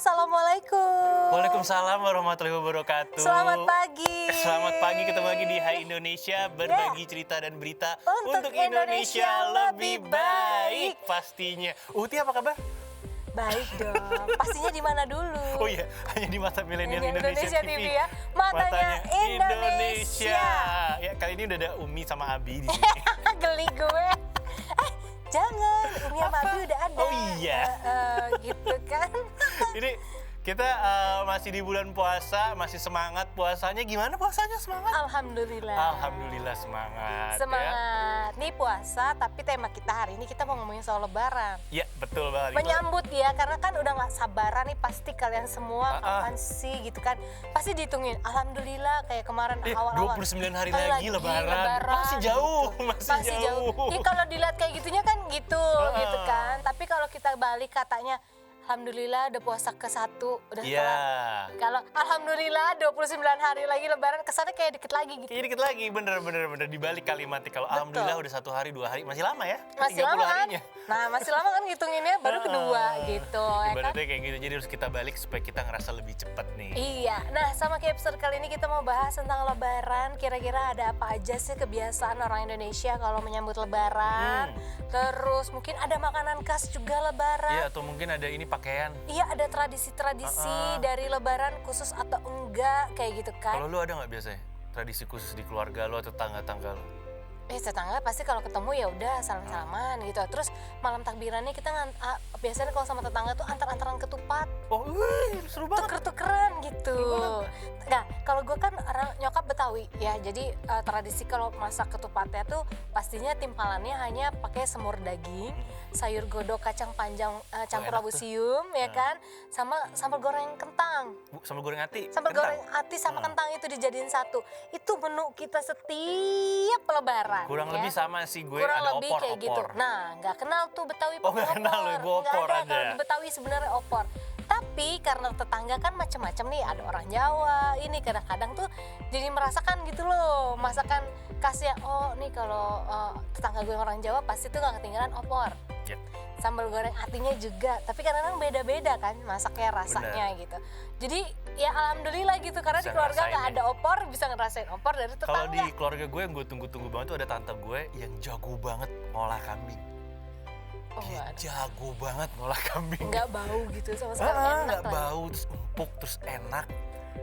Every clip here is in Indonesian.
Assalamualaikum. Waalaikumsalam warahmatullahi wabarakatuh. Selamat pagi. Selamat pagi, ketemu lagi di Hai Indonesia, berbagi cerita dan berita Untuk Indonesia lebih baik. pastinya. Uti apa kabar? Baik dong. Pastinya di mana dulu? Oh iya, hanya di mata milenial Ini Indonesia TV TV. ya. Matanya Indonesia. Ya, kali ini udah ada Umi sama Abi di sini. Geli gue. Jangan, Umi sama Abi udah ada. Oh iya. Gitu kan. Ini kita masih di bulan puasa, masih semangat puasanya. Gimana puasanya, semangat? Alhamdulillah. Alhamdulillah semangat. Semangat. Nih puasa, tapi tema kita hari ini kita mau ngomongin soal Lebaran. Ya, betul banget. Menyambut ya, karena kan udah nggak sabaran nih pasti kalian semua kapan sih gitu kan. Pasti dihitungin, Alhamdulillah kayak kemarin awal-awal. 29 hari lagi Lebaran. Masih jauh, gitu. masih jauh. Ya, kalau dilihat kayak gitunya kan gitu kan. Tapi kalau kita balik katanya, Alhamdulillah udah puasa ke-1, udah kelar. Kalau Alhamdulillah 29 hari lagi Lebaran, kesannya kayak dikit lagi gitu. Iya, dikit lagi, bener. Di balik kalimatnya, kalau Alhamdulillah udah 1 hari, 2 hari, masih lama ya? Masih lama kan? harinya. Nah, masih lama kan ngitunginnya, baru kedua gitu. Ya kan? Ibaratnya kayak gitu, jadi harus kita balik supaya kita ngerasa lebih cepat nih. Iya, nah sama kayak episode kali ini kita mau bahas tentang Lebaran. Kira-kira ada apa aja sih kebiasaan orang Indonesia kalau menyambut Lebaran. Terus mungkin ada makanan khas juga Lebaran. Iya, atau mungkin ada ini pakaian. Iya, ada tradisi-tradisi dari Lebaran khusus atau enggak, kayak gitu kan. Kalau lu ada nggak biasanya tradisi khusus di keluarga lu atau tetangga-tangga lu? Tetangga pasti kalau ketemu ya udah salam-salaman gitu. Terus malam takbirannya kita biasanya kalau sama tetangga tuh antar-antaran ketupat. Oh, seru banget. Tuker-tukeran gitu. Nah, kalau gue kan orang nyokap Betawi ya, jadi tradisi kalau masak ketupatnya tuh pastinya timpalannya hanya pakai semur daging, sayur godok kacang panjang campur labu sium ya kan, sama sambal goreng kentang. Sambal goreng ati. Sambal goreng ati sama kentang itu dijadiin satu. Itu menu kita setiap Lebaran. Kurang ya. lebih sama sih gue, Kurang ada lebih opor. kayak gitu. Nah, nggak kenal tuh Betawi Oh, pakai nggak kenal lu, gue opor Nggak ada, aja. kalau di Betawi sebenarnya opor. Tapi karena tetangga kan macam-macam nih, ada orang Jawa, ini kadang-kadang tuh jadi merasakan gitu loh, masakan khasnya. Oh nih kalau tetangga gue orang Jawa pasti tuh nggak ketinggalan opor. Yep. Sambal goreng atinya juga, tapi kadang-kadang beda-beda kan masaknya, rasanya gitu. Jadi ya alhamdulillah gitu, karena Bisa di keluarga nggak ngerasain ada opor, bisa ngerasain opor dari tetangga. Kalau di keluarga gue yang gue tunggu-tunggu banget tuh ada tante gue yang jago banget ngolah kambing. Dia jago banget ngolah kambing. Nggak bau gitu sama sekali, enak nggak lagi. bau, terus empuk, terus enak.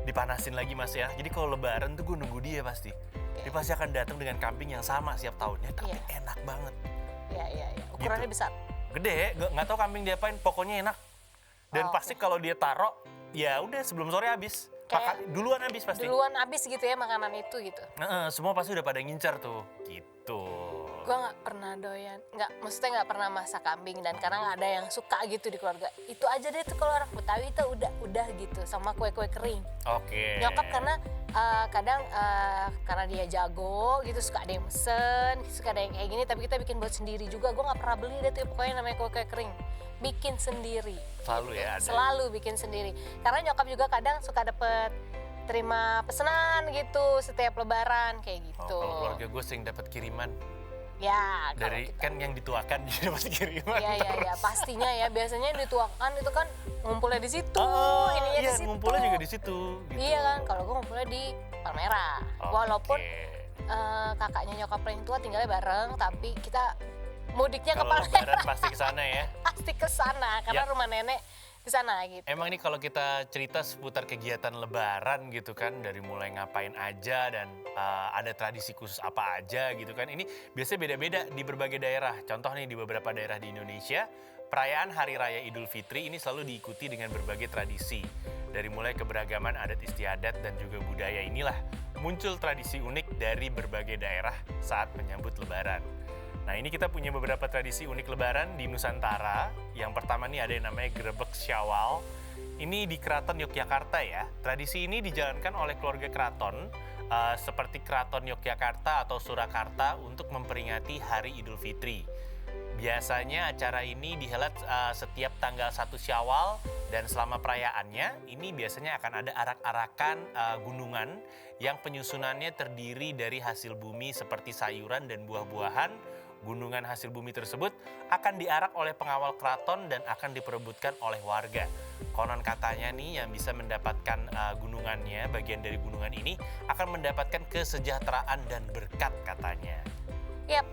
Dipanasin lagi mas ya. Jadi kalau lebaran tuh gue nunggu dia pasti. Dia pasti akan datang dengan kambing yang sama setiap tahunnya, tapi enak banget. Iya. Ukurannya Gitu. besar. Gede, nggak tahu kambing diapain, pokoknya enak. Dan pasti kalau dia taruh, ya udah sebelum sore habis. Duluan habis pasti. Duluan habis gitu ya makanan itu gitu. Semua pasti udah pada ngincer tuh, gitu. Gue nggak pernah doyan, maksudnya nggak pernah masak kambing, dan karena nggak ada yang suka gitu di keluarga. Itu aja deh tuh kalau orang Betawi itu udah gitu, sama kue-kue kering. Oke. Nyokap karena kadang karena dia jago gitu, suka ada yang mesen, suka ada yang kayak gini, tapi kita bikin buat sendiri juga. Gue nggak pernah beli deh tuh pokoknya namanya kue-kue kering, bikin sendiri. Selalu ya ada. Selalu bikin sendiri, karena nyokap juga kadang suka terima pesanan gitu setiap Lebaran kayak gitu. Kalau keluarga gue sering dapat kiriman. Ya, Dari kan yang dituakan jadi pasti kiriman. Iya, pastinya ya. Biasanya yang dituakan itu kan ngumpulnya di situ, ininya di situ. Ngumpulnya juga di situ. Gitu. Iya kan, kalau gue ngumpulnya di Palmerah. Walaupun kakaknya nyokap paling tua tinggalnya bareng, tapi kita mudiknya ke Kalau Palmerah. lebaran pasti ke sana ya. Pasti ke sana karena rumah nenek di sana gitu. Emang ini kalau kita cerita seputar kegiatan lebaran gitu kan, dari mulai ngapain aja dan ada tradisi khusus apa aja gitu kan. Ini biasanya beda-beda di berbagai daerah. Contoh nih di beberapa daerah di Indonesia, perayaan Hari Raya Idul Fitri ini selalu diikuti dengan berbagai tradisi. Dari mulai keberagaman adat istiadat dan juga budaya inilah muncul tradisi unik dari berbagai daerah saat menyambut lebaran. Nah, ini kita punya beberapa tradisi unik lebaran di Nusantara. Yang pertama nih ada yang namanya Grebek Syawal. Ini di Keraton Yogyakarta ya. Tradisi ini dijalankan oleh keluarga keraton seperti Keraton Yogyakarta atau Surakarta untuk memperingati Hari Idul Fitri. Biasanya acara ini dihelat setiap tanggal 1 Syawal, dan selama perayaannya ini biasanya akan ada arak-arakan gunungan yang penyusunannya terdiri dari hasil bumi seperti sayuran dan buah-buahan Gunungan hasil bumi tersebut akan diarak oleh pengawal keraton dan akan diperebutkan oleh warga. Konon katanya nih yang bisa mendapatkan gunungannya, bagian dari gunungan ini akan mendapatkan kesejahteraan dan berkat katanya. Yap,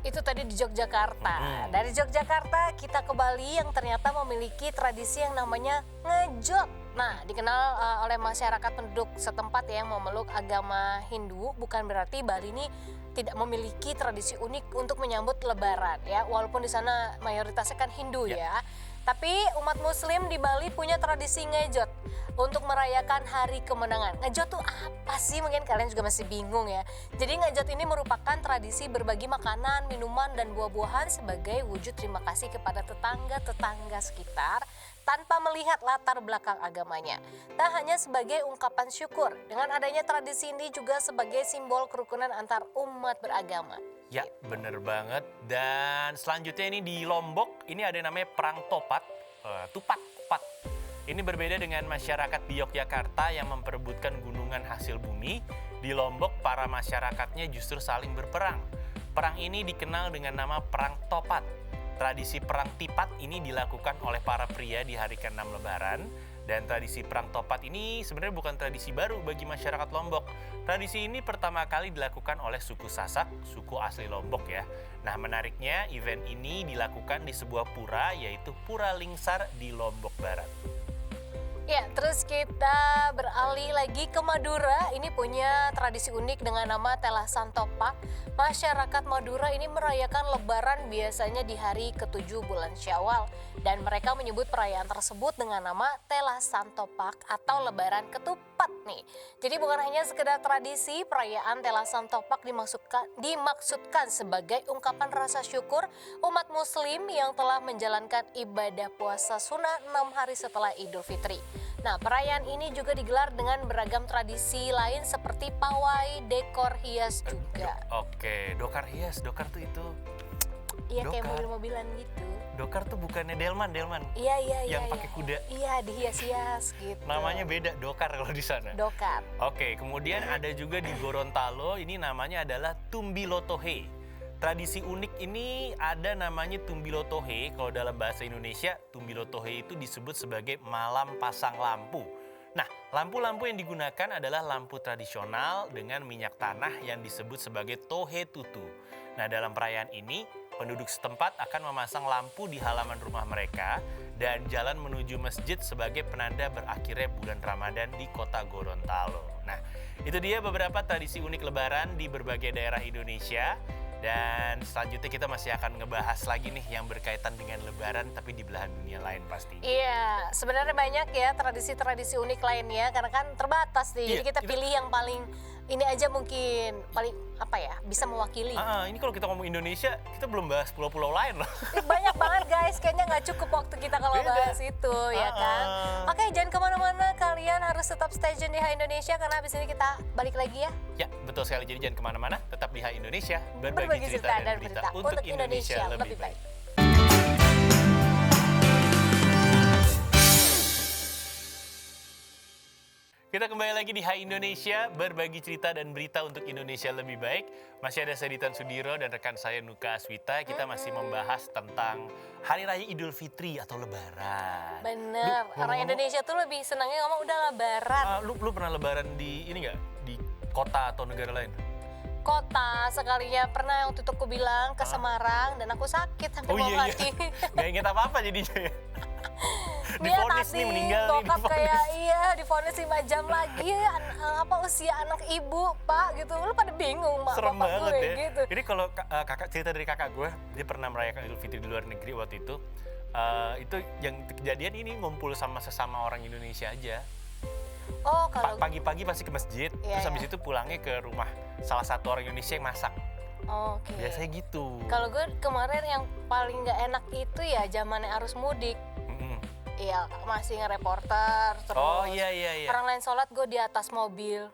itu tadi di Yogyakarta. Dari Yogyakarta kita ke Bali yang ternyata memiliki tradisi yang namanya ngejot. Nah, dikenal oleh masyarakat penduduk setempat yang memeluk agama Hindu, bukan berarti Bali ini tidak memiliki tradisi unik untuk menyambut Lebaran ya, walaupun di sana mayoritasnya kan Hindu ya. Tapi umat Muslim di Bali punya tradisi ngejot untuk merayakan hari kemenangan. Ngejot tuh apa sih? Mungkin kalian juga masih bingung ya. Jadi ngejot ini merupakan tradisi berbagi makanan, minuman, dan buah-buahan sebagai wujud terima kasih kepada tetangga-tetangga sekitar tanpa melihat latar belakang agamanya. Tak hanya sebagai ungkapan syukur, dengan adanya tradisi ini juga sebagai simbol kerukunan antar umat beragama. Ya, bener banget. Dan selanjutnya ini di Lombok, ini ada yang namanya Perang Topat, Tupat. Ini berbeda dengan masyarakat di Yogyakarta yang memperebutkan gunungan hasil bumi. Di Lombok, para masyarakatnya justru saling berperang. Perang ini dikenal dengan nama Perang Topat. Tradisi Perang Tipat ini dilakukan oleh para pria di hari ke-6 Lebaran. Dan tradisi Perang Topat ini sebenarnya bukan tradisi baru bagi masyarakat Lombok. Tradisi ini pertama kali dilakukan oleh suku Sasak, suku asli Lombok ya. Nah, menariknya event ini dilakukan di sebuah pura, yaitu Pura Lingsar di Lombok Barat. Ya, terus kita beralih lagi ke Madura. Ini punya tradisi unik dengan nama Telasan Topak. Masyarakat Madura ini merayakan Lebaran biasanya di hari ke-7 bulan Syawal. Dan mereka menyebut perayaan tersebut dengan nama Telasan Topak atau Lebaran Ketupat nih. Jadi bukan hanya sekedar tradisi, perayaan Telasan Topak dimaksudkan sebagai ungkapan rasa syukur umat Muslim yang telah menjalankan ibadah puasa sunnah 6 hari setelah Idul Fitri. Nah, perayaan ini juga digelar dengan beragam tradisi lain seperti pawai, dekor hias juga. Oke, dokar hias. Dokar tuh itu. Iya, kayak dokar. mobil-mobilan gitu. Dokar tuh bukannya delman. Iya. Yang pakai kuda. Iya, dihias-hias gitu. Namanya beda, dokar kalau di sana. Dokar. Oke, kemudian ada juga di Gorontalo, ini namanya adalah Tumbilotohe. Tradisi unik ini ada namanya Tumbilotohe. Kalau dalam bahasa Indonesia, Tumbilotohe itu disebut sebagai malam pasang lampu. Nah, lampu-lampu yang digunakan adalah lampu tradisional dengan minyak tanah yang disebut sebagai tohe tutu. Nah, dalam perayaan ini, penduduk setempat akan memasang lampu di halaman rumah mereka dan jalan menuju masjid sebagai penanda berakhirnya bulan Ramadan di kota Gorontalo. Nah, itu dia beberapa tradisi unik Lebaran di berbagai daerah Indonesia. Dan selanjutnya kita masih akan ngebahas lagi nih yang berkaitan dengan Lebaran tapi di belahan dunia lain pasti. Iya, sebenarnya banyak ya tradisi-tradisi unik lainnya karena kan terbatas nih. Iya, Jadi kita pilih yang paling ini aja mungkin paling apa ya, bisa mewakili. Ini kalau kita ngomong Indonesia, kita belum bahas pulau-pulau lain loh. Banyak banget guys, kayaknya nggak cukup waktu kita kalau Beda. bahas itu ya kan. Oke, jangan kemana-mana, kalian harus tetap stay tune di Hai Indonesia karena habis ini kita balik lagi ya. Ya, betul sekali. Jadi jangan kemana-mana, tetap di Hai Indonesia. Berbagi cerita dan berita untuk Indonesia lebih baik. Kita kembali lagi di Hai Indonesia, berbagi cerita dan berita untuk Indonesia lebih baik. Masih ada saya Ditan Sudiro dan rekan saya Nuka Aswita. Kita masih membahas tentang Hari Raya Idul Fitri atau Lebaran. Bener, orang Indonesia tuh lebih senangnya ngomong udah Lebaran. Lu pernah Lebaran di ini nggak? Di kota atau negara lain? Kota sekalinya pernah yang tutup aku bilang ke Semarang dan aku sakit sampai mau mati. Nggak inget apa-apa jadinya ya. Dia Divonis tadi nih meninggal nih, bokap divonis. kayak divonis 5 jam lagi apa usia anak ibu pak gitu, lu pada bingung mak Serem bapak banget gue ya. gitu. Jadi kalau kakak cerita dari kakak gue, dia pernah merayakan Idul Fitri di luar negeri waktu itu. Itu yang kejadian ini ngumpul sama sesama orang Indonesia aja. Oh kalau Pagi-pagi pasti ke masjid, Iya, terus habis iya. itu pulangnya ke rumah salah satu orang Indonesia yang masak. oke. Biasanya gitu. Kalau gue kemarin yang paling nggak enak itu ya zamannya arus mudik. Mm-mm. Iya masih ngereporter terus. Oh iya. Orang lain sholat gue di atas mobil.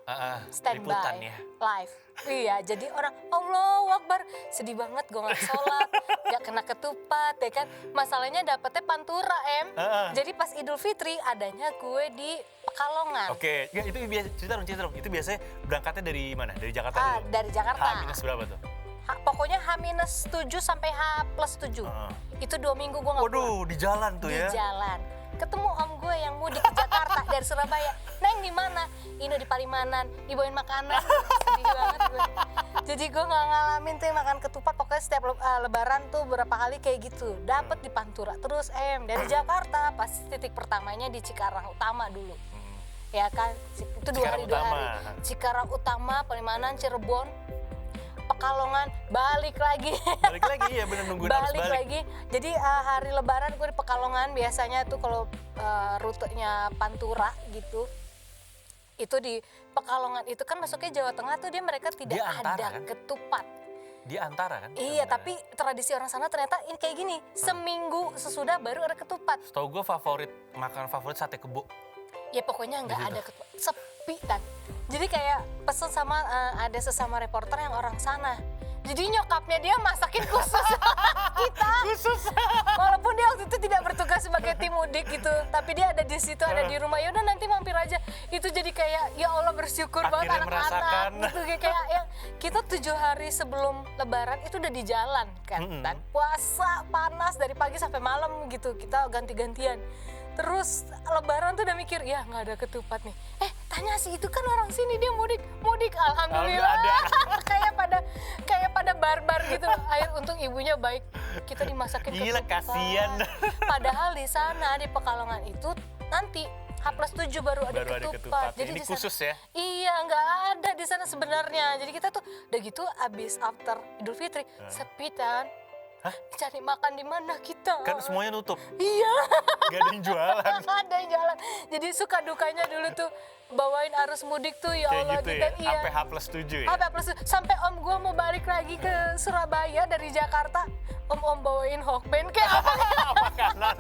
Standby Liputan ya. live. Iya, jadi orang Allahu Akbar, sedih banget gue nggak sholat, nggak kena ketupat, ya kan? Masalahnya dapetnya pantura Jadi pas Idul Fitri adanya gue di Pekalongan. Oke, ya, itu cerita dong. Itu biasanya berangkatnya dari mana? Dari Jakarta dulu? Dari Jakarta. H- berapa tuh? Pokoknya H-7 sampai H+7. Itu 2 minggu gue nggak pulang. Waduh, di jalan tuh Di ya. jalan. Ketemu om gue yang mudik ke Jakarta dari Surabaya. Neng di mana? Ini di Palimanan, dibawain makanan. Sedih banget gue. Jadi gue nggak ngalamin tuh yang makan ketupat. Pokoknya setiap lebaran tuh berapa kali kayak gitu. Dapet di Pantura. Terus dari Jakarta pasti titik pertamanya di Cikarang Utama dulu. Ya kan, itu 2 hari 2 hari. Cikarang Utama, Palimanan, Cirebon, Pekalongan, balik lagi. Balik lagi ya, bener nungguin harus balik balik. lagi. Jadi hari Lebaran gue di Pekalongan biasanya tuh kalau rutenya Pantura gitu. Itu di Pekalongan itu kan masuknya Jawa Tengah tuh mereka tidak Dia antara, ada kan? ketupat. Di antara kan? Iya, sebenarnya. tapi tradisi orang sana ternyata ini kayak gini. Seminggu sesudah baru ada ketupat. Setahu gue makanan favorit sate kebo. Ya pokoknya nggak Di situ. ada ketupat. Sepi kan. Jadi kayak pesen sama ada sesama reporter yang orang sana. Jadi nyokapnya dia masakin khusus kita. Khusus. Walaupun dia waktu itu tidak bertugas sebagai tim mudik gitu, tapi dia ada di situ, ada di rumah. Ya udah nanti mampir aja. Itu jadi kayak ya Allah bersyukur banget Akhirnya merasakan. anak-anak gitu kayak yang kita 7 hari sebelum Lebaran itu udah di jalan kan. Dan puasa panas dari pagi sampai malam gitu. Kita ganti-gantian. Terus Lebaran tuh udah mikir, ya nggak ada ketupat nih. Tanya sih, itu kan orang sini dia mudik. Alhamdulillah. kayak pada barbar gitu loh. Untung ibunya baik. Kita dimasakin Gila, ketupat. kasian. Padahal di sana di Pekalongan itu nanti H+7 baru ada Baru ada ketupat. ketupat. Jadi Ini di sana- khusus ya? Iya, nggak ada di sana sebenarnya. Jadi kita tuh udah gitu abis after Idul Fitri sepi kan. Hah? Cari makan di mana kita? Kan semuanya nutup. Iya. Gak ada yang jualan. Nggak ada yang jalan. Jadi suka dukanya dulu tuh bawain arus mudik tuh ya Kayak Allah gitu kita ya. Sampai H+7 ya. sampai om gue mau balik lagi ke Surabaya dari Jakarta. Om bawain Hokben kayak apa? Makanan.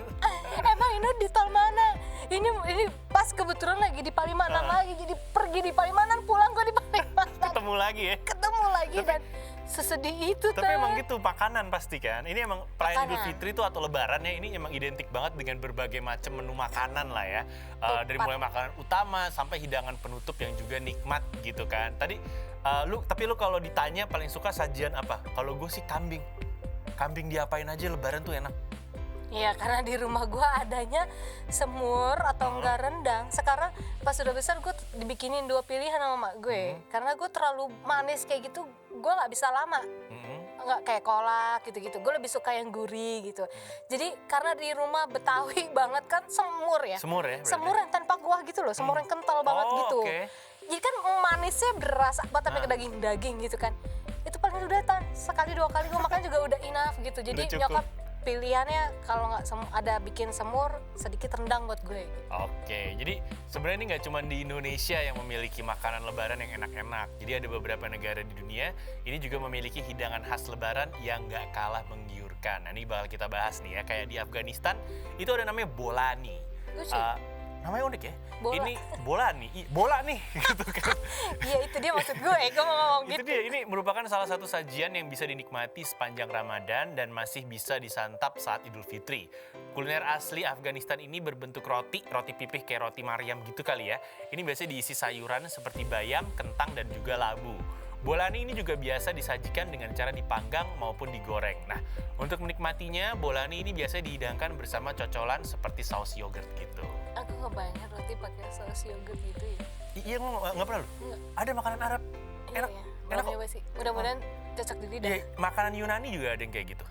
Emang ini di tol mana? Ini pas kebetulan lagi di Palimanan lagi. Jadi pergi di Palimanan, pulang gue di Palimanan. Ketemu lagi ya. Ketemu lagi dan sesedih itu Tapi emang gitu makanan pasti kan. Ini emang perayaan Idul Makanan. Fitri itu atau Lebaran ya, ini emang identik banget dengan berbagai macam menu makanan lah ya. Dari mulai makanan utama sampai hidangan penutup yang juga nikmat gitu kan. Tadi tapi lu kalau ditanya paling suka sajian apa? Kalau gue sih kambing. Kambing diapain aja Lebaran tuh enak. Iya, karena di rumah gue adanya semur atau enggak rendang. Sekarang pas udah besar gue dibikinin 2 pilihan sama mak gue. Karena gue terlalu manis kayak gitu, gue nggak bisa lama. Nggak kayak kolak gitu-gitu. Gue lebih suka yang gurih gitu. Jadi karena di rumah Betawi banget kan semur ya. Semur ya berarti? Semur yang tanpa kuah gitu loh. Semur yang kental banget Oh, gitu. oke. Jadi kan manisnya berasa banget sampai ke daging-daging gitu kan. Itu paling udah sekali 2 kali gue makan juga udah enough gitu. Jadi Udah cukup. nyokap pilihannya kalau nggak ada bikin semur sedikit rendang buat gue gitu. Oke, jadi sebenarnya ini nggak cuma di Indonesia yang memiliki makanan Lebaran yang enak-enak. Jadi ada beberapa negara di dunia ini juga memiliki hidangan khas Lebaran yang nggak kalah menggiurkan. Nah ini bakal kita bahas nih ya. Kayak di Afghanistan itu ada namanya bolani. Lucu. Namanya unik ya. Bola. Ini bolani, bola nih gitu kan. Iya itu dia maksud gue mau ngomong Itu gitu. dia, ini merupakan salah satu sajian yang bisa dinikmati sepanjang Ramadan dan masih bisa disantap saat Idul Fitri. Kuliner asli Afghanistan ini berbentuk roti pipih kayak roti Maryam gitu kali ya. Ini biasanya diisi sayuran seperti bayam, kentang, dan juga labu. Bolani ini juga biasa disajikan dengan cara dipanggang maupun digoreng. Nah, untuk menikmatinya, bolani ini biasanya dihidangkan bersama cocolan seperti saus yogurt gitu. Aku kebayang roti pakai saus yogurt gitu ya. Iya, nggak pernah loh. Enggak. Ada makanan Arab. Enak, Iya, enak belum kok. nyoba sih. Mudah-mudahan cocok di lidah. Iya, makanan Yunani juga ada yang kayak gitu.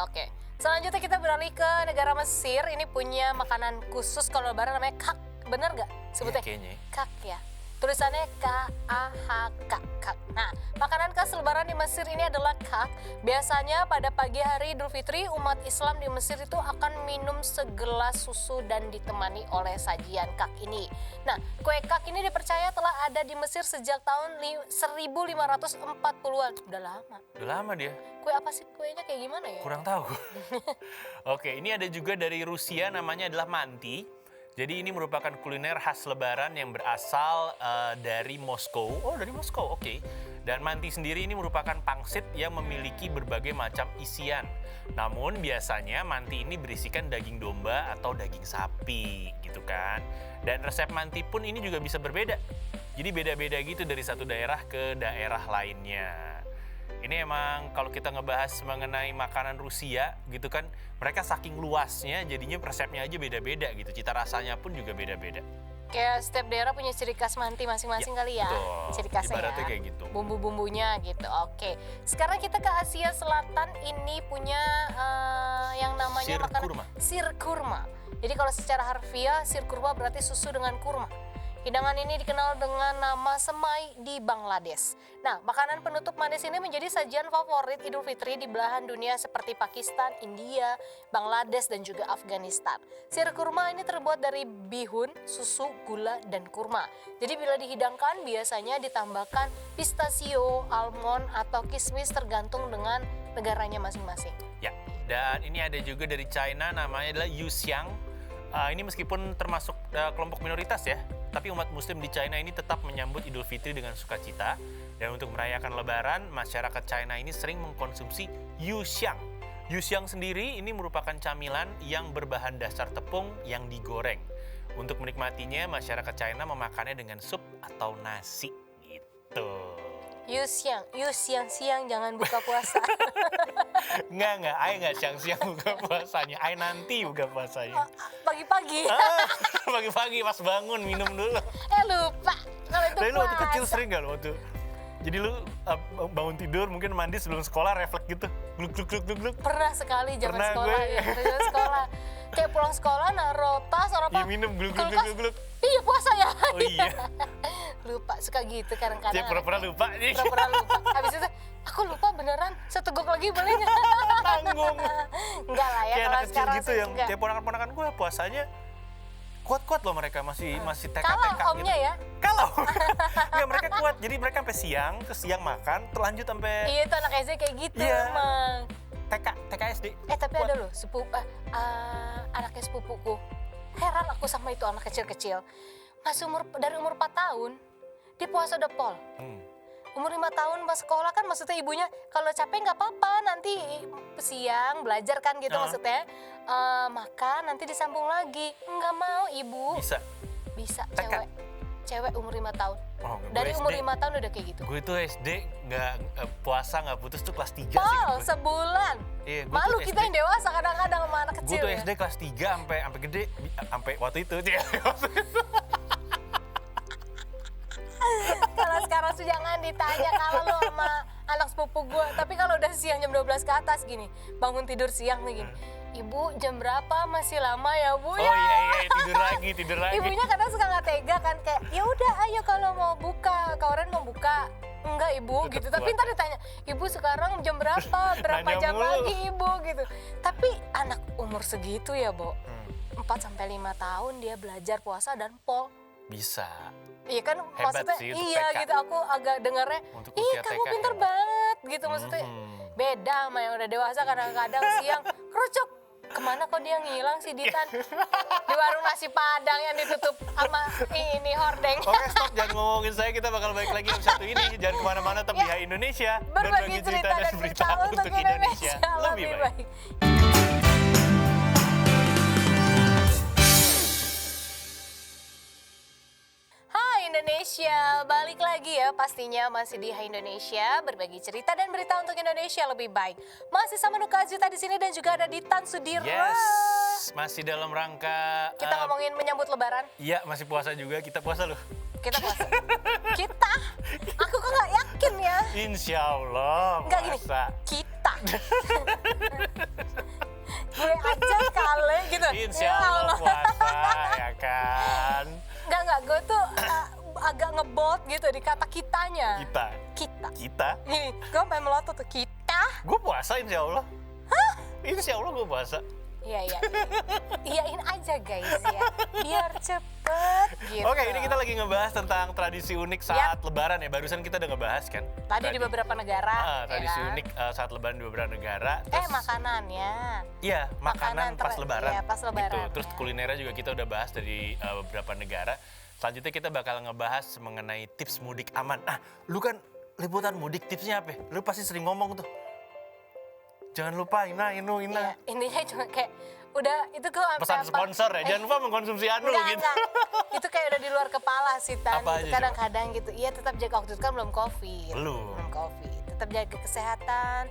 Oke. Selanjutnya kita beralih ke negara Mesir. Ini punya makanan khusus kalau lebaran namanya kak. Bener nggak sebutnya? Iya, kayaknya. Kak ya. Tulisannya K-A-H-K. Kak. Nah, makanan khas lebaran di Mesir ini adalah kak. Biasanya pada pagi hari Idul Fitri, umat Islam di Mesir itu akan minum segelas susu dan ditemani oleh sajian kak ini. Nah, kue kak ini dipercaya telah ada di Mesir sejak tahun 1540-an. Udah lama. Udah lama dia. Kue apa sih? Kuenya kayak gimana ya? Kurang tahu. Oke, ini ada juga dari Rusia namanya adalah manti. Jadi ini merupakan kuliner khas lebaran yang berasal dari Moskow. Oh, dari Moskow, oke. Dan manti sendiri ini merupakan pangsit yang memiliki berbagai macam isian. Namun biasanya manti ini berisikan daging domba atau daging sapi gitu kan. Dan resep manti pun ini juga bisa berbeda. Jadi beda-beda gitu dari satu daerah ke daerah lainnya. Ini emang kalau kita ngebahas mengenai makanan Rusia gitu kan, mereka saking luasnya jadinya resepnya aja beda-beda gitu. Cita rasanya pun juga beda-beda. Kayak setiap daerah punya ciri khas manti masing-masing kali ya. betul. Ciri khasnya Ibaratnya ya. kayak gitu. Bumbu-bumbunya gitu. Oke. Sekarang kita ke Asia Selatan, ini punya yang namanya Sir makanan kurma. sir kurma. Jadi kalau secara harfiah sir kurma berarti susu dengan kurma. Hidangan ini dikenal dengan nama semai di Bangladesh. Nah, makanan penutup manis ini menjadi sajian favorit Idul Fitri di belahan dunia seperti Pakistan, India, Bangladesh, dan juga Afghanistan. Sir kurma ini terbuat dari bihun, susu, gula, dan kurma. Jadi bila dihidangkan biasanya ditambahkan pistachio, almond, atau kismis tergantung dengan negaranya masing-masing. Ya, dan ini ada juga dari China namanya adalah Yuxiang. Ini meskipun termasuk kelompok minoritas ya, tapi umat muslim di China ini tetap menyambut Idul Fitri dengan sukacita. Dan untuk merayakan Lebaran, masyarakat China ini sering mengkonsumsi Yuxiang. Yuxiang sendiri ini merupakan camilan yang berbahan dasar tepung yang digoreng. Untuk menikmatinya, masyarakat China memakannya dengan sup atau nasi gitu. Siang jangan buka puasa. Enggak, Ai nggak siang-siang buka puasanya. Ai nanti buka puasanya. Pagi-pagi. Pagi-pagi pas bangun minum dulu. Lupa kalau itu Tapi lu waktu puasa. kecil sering gak lu waktu? Jadi lu bangun tidur mungkin mandi sebelum sekolah refleks gitu. Gluk. Pernah sekali zaman Pernah sekolah gue. ya, zaman sekolah. Kayak pulang sekolah naruh tas atau apa? Iya minum gluk. Iya puasa ya. Oh iya. Lupa, suka gitu kadang-kadang. Dia pura-pura lupa nih. Pura-pura lupa. Habis itu aku lupa beneran, seteguk lagi boleh nggak? Tanggung. Enggak lah ya, Kayak kalau anak kecil sekarang gitu sih yang enggak. kayak ponakan-ponakan gue puasanya kuat-kuat loh mereka masih TK-TK Kalau omnya gitu. ya, Kalau nggak mereka kuat, jadi mereka sampai siang, ke siang makan, terlanjut sampai iya itu anak SD kayak gitu Iya. emang. TK SD. Tapi Kuat. ada loh, anaknya sepupuku. Heran aku sama itu anak kecil-kecil. Masih dari umur 4 tahun, dia puasa udah pol. Umur 5 tahun pas sekolah kan maksudnya ibunya kalau capek nggak apa-apa nanti siang belajar kan gitu maksudnya. Makan nanti disambung lagi. Nggak mau ibu. Bisa TK. Cewek umur 5 tahun. Oh, gue Dari umur SD. 5 tahun udah kayak gitu. Gue itu SD nggak puasa nggak putus tuh kelas 3 sih. Pol gue. sebulan. Iya, gue Malu tuh kita SD. yang dewasa kadang-kadang sama anak Gue kecil tuh ya. SD kelas 3 sampai gede sampai waktu itu. Kalau sekarang tuh jangan ditanya kalau lu sama anak sepupu gue. Tapi kalau udah siang jam 12 ke atas gini, bangun tidur siang nih gini. Ibu jam berapa masih lama ya bu Oh ya? iya tidur lagi. Ibunya kadang suka nggak tega kan kayak ya udah ayo kalau mau buka, Kauren mau buka. Enggak ibu Tetep gitu. Tapi kuat. ntar ditanya, ibu sekarang jam berapa? Berapa Nanya jam mulu. lagi ibu gitu. Tapi anak umur segitu ya, Bo. 4-5 tahun dia belajar puasa dan pol. Bisa. Iya kan Hebat maksudnya sih untuk iya TK. gitu aku agak dengarnya Untuk ih usia kamu TK pinter hebat." banget gitu maksudnya beda sama yang udah dewasa kadang-kadang siang kerucuk kemana kok dia ngilang si Ditan di warung nasi Padang yang ditutup sama ini hordeng. Oke stop, jangan ngomongin saya, kita bakal balik lagi yang satu ini. Jangan kemana-mana, tetap di Ya. Hai Indonesia. Berbagi cerita dan berita untuk Indonesia lebih baik. Hai Indonesia, balik lagi ya pastinya masih di Hai Indonesia, berbagi cerita dan berita untuk Indonesia lebih baik. Masih sama Nuka Azuta di sini dan juga ada Ditan Sudira. Yes, masih dalam rangka Kita ngomongin menyambut Lebaran. Iya, masih puasa juga. Kita puasa loh. Kita puasa. Kita? Aku kok nggak yakin ya. Insya Allah Nggak gini. puasa. Kita. Gue aja sekali gitu. Insya Ya Allah puasa, ya kan? Enggak, gue tuh agak ngebold gitu di kata kitanya. Kita. Kita. Nih, gue sampai melotot tuh, kita. Gue puasa insya Allah. Hah? Insya Allah gue puasa. Iya. Iyain aja guys ya, biar cepet gitu. Oke, ini kita lagi ngebahas tentang tradisi unik saat Lebaran ya. Barusan kita udah ngebahas kan? Tadi di beberapa negara. Tradisi ya kan? unik saat Lebaran di beberapa negara. Terus, Makanannya. Iya, makanan pas Lebaran. Iya, pas Lebaran. Gitu. Terus ya. kulinernya juga kita udah bahas dari beberapa negara. Selanjutnya kita bakal ngebahas mengenai tips mudik aman. Lu kan liputan mudik, tipsnya apa? Lu pasti sering ngomong tuh. Jangan lupa Ina. Iya, intinya cuma kayak udah itu gue Pesan sponsor ya, jangan lupa mengkonsumsi anu gitu. Enggak. Itu kayak udah di luar kepala sih Tan. Apa Gitu, aja, kadang-kadang gitu. Iya tetap jaga waktu itu kan belum COVID. Belum. COVID. tetap jaga kesehatan,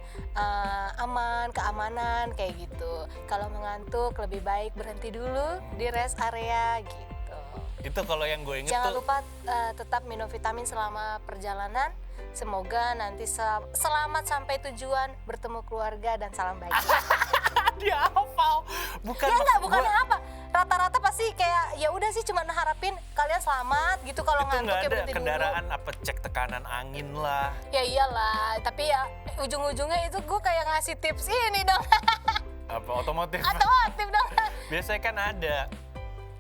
aman, keamanan kayak gitu. Kalau mengantuk lebih baik berhenti dulu di rest area gitu. Itu kalau yang gue inget Jangan tuh lupa tetap minum vitamin selama perjalanan. Semoga nanti selamat sampai tujuan, bertemu keluarga dan salam bahagia. dia hafal. Bukan Ya enggak, maksud bukannya gua, apa? Rata-rata pasti kayak ya udah sih cuma harapin kalian selamat gitu, kalau itu ngantuk nggak ya ada berhenti dulu. kendaraan apa cek tekanan angin lah. Ya iyalah, tapi ya ujung-ujungnya itu gue kayak ngasih tips ini dong. Apa otomotif. Otomotif dong. Biasanya kan ada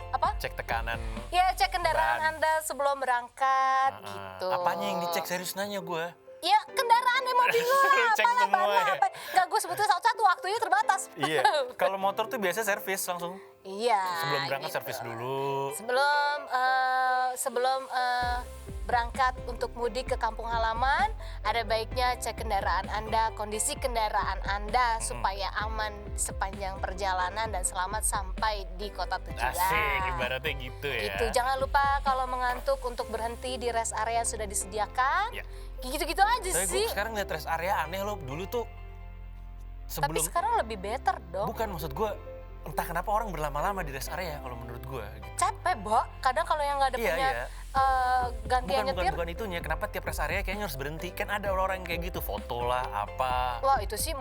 Apa? cek tekanan. Ya cek kendaraan Ban. Anda sebelum berangkat gitu. Apanya yang dicek, serius nanya gue. Ya kendaraan mobil gue lah, Cek apalah semua bannya ya? apa. Enggak, gue sebetulnya satu-satu, waktunya terbatas. Iya, kalau motor tuh biasa servis langsung. Iya. Sebelum berangkat gitu. servis dulu. Sebelum berangkat untuk mudik ke kampung halaman, ada baiknya cek kendaraan Anda, kondisi kendaraan Anda supaya aman sepanjang perjalanan dan selamat sampai di kota tujuan. Asik, ibaratnya gitu ya. Gitu. Jangan lupa kalau mengantuk untuk berhenti di rest area yang sudah disediakan. Ya. Gitu-gitu aja Tapi sih. gue sekarang liat rest area aneh loh. Dulu tuh Tapi sebelum sekarang lebih better dong. bukan, maksud gue entah kenapa orang berlama-lama di rest area kalau menurut gue gitu. Capek, Bo. Kadang kalau yang nggak ada Iya, punya iya. gantian nyetir. Bukan itunya. Kenapa tiap rest area kayaknya harus berhenti? Kan ada orang yang kayak gitu, foto lah, apa. Wah, itu sih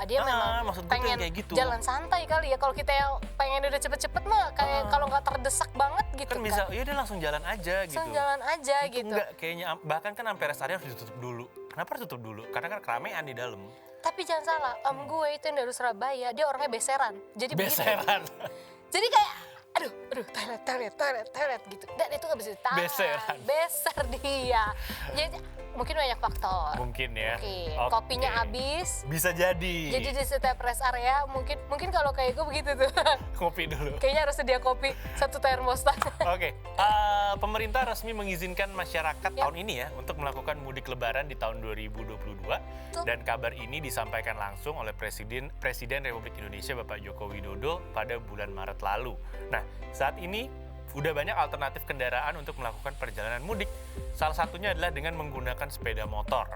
dia memang maksud gue tuh yang pengen kayak gitu. jalan santai kali ya. Kalau kita yang pengen udah cepet-cepet mah kayak kalau nggak terdesak banget gitu Kan bisa, ya udah langsung jalan aja gitu. Langsung jalan aja Itu gitu. enggak, kayaknya bahkan kan sampai rest area harus ditutup dulu. Kenapa ditutup dulu? Karena kan keramaian di dalam. Tapi jangan salah, om gue itu yang dari Surabaya, dia orangnya beseran. Jadi begitu. Beseran. Jadi kayak aduh, toilet gitu. Dan itu nggak bisa ditahan. Beseran. Beser dia. Jadi mungkin banyak faktor. Mungkin ya. Mungkin Oke. kopinya habis. Bisa jadi. Jadi di setiap rest area mungkin kalau kayak gue begitu tuh. Kopi dulu. Kayaknya harus sedia kopi 1 termos. Oke, pemerintah resmi mengizinkan masyarakat Yap. tahun ini ya untuk melakukan mudik lebaran di tahun 2022. Betul. Dan kabar ini disampaikan langsung oleh Presiden Republik Indonesia Bapak Joko Widodo pada bulan Maret lalu. Nah, saat ini udah banyak alternatif kendaraan untuk melakukan perjalanan mudik. Salah satunya adalah dengan menggunakan sepeda motor.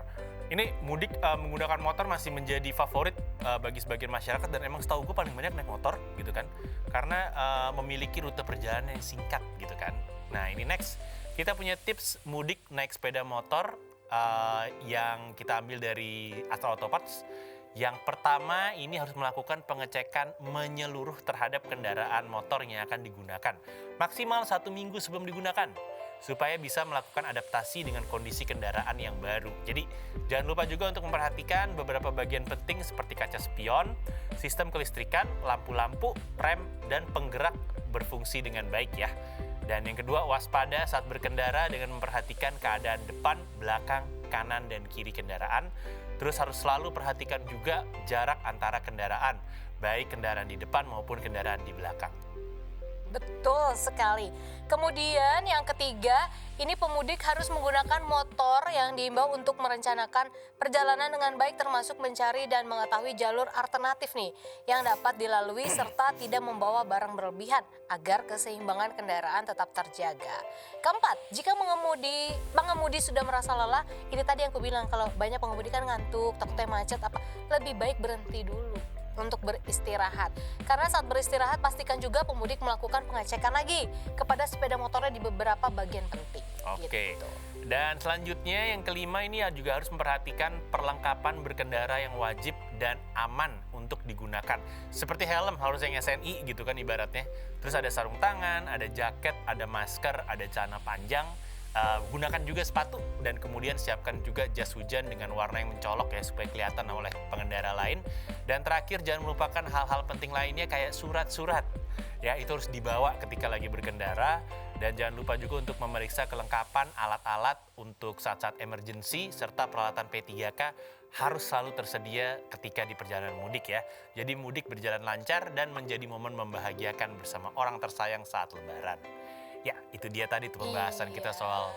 Ini mudik menggunakan motor masih menjadi favorit bagi sebagian masyarakat, dan emang setahu gue paling banyak naik motor gitu kan. Karena memiliki rute perjalanan yang singkat gitu kan. Nah, ini next. Kita punya tips mudik naik sepeda motor yang kita ambil dari Astra Auto Parts. Yang pertama, ini harus melakukan pengecekan menyeluruh terhadap kendaraan motor yang akan digunakan. Maksimal 1 minggu sebelum digunakan, supaya bisa melakukan adaptasi dengan kondisi kendaraan yang baru. Jadi, jangan lupa juga untuk memperhatikan beberapa bagian penting seperti kaca spion, sistem kelistrikan, lampu-lampu, rem, dan penggerak berfungsi dengan baik ya. Dan yang kedua, waspada saat berkendara dengan memperhatikan keadaan depan, belakang, kanan, dan kiri kendaraan. Terus harus selalu perhatikan juga jarak antara kendaraan, baik kendaraan di depan maupun kendaraan di belakang. Betul sekali. Kemudian yang ketiga, ini pemudik harus menggunakan motor yang diimbau untuk merencanakan perjalanan dengan baik, termasuk mencari dan mengetahui jalur alternatif nih yang dapat dilalui serta tidak membawa barang berlebihan agar keseimbangan kendaraan tetap terjaga. Keempat, jika pengemudi sudah merasa lelah, ini tadi yang aku bilang, kalau banyak pengemudi kan ngantuk, takutnya macet lebih baik berhenti dulu untuk beristirahat. Karena saat beristirahat pastikan juga pemudik melakukan pengecekan lagi kepada sepeda motornya di beberapa bagian penting. Oke. Gitu. Dan selanjutnya yang kelima, ini juga harus memperhatikan perlengkapan berkendara yang wajib dan aman untuk digunakan. Seperti helm harus yang SNI gitu kan ibaratnya. Terus ada sarung tangan, ada jaket, ada masker, ada celana panjang. Gunakan juga sepatu, dan kemudian siapkan juga jas hujan dengan warna yang mencolok ya supaya kelihatan oleh pengendara lain. Dan terakhir, jangan melupakan hal-hal penting lainnya kayak surat-surat ya, itu harus dibawa ketika lagi berkendara. Dan jangan lupa juga untuk memeriksa kelengkapan alat-alat untuk saat-saat emergency serta peralatan P3K harus selalu tersedia ketika di perjalanan mudik ya. Jadi mudik berjalan lancar dan menjadi momen membahagiakan bersama orang tersayang saat lebaran. Ya, itu dia tadi tuh pembahasan kita soal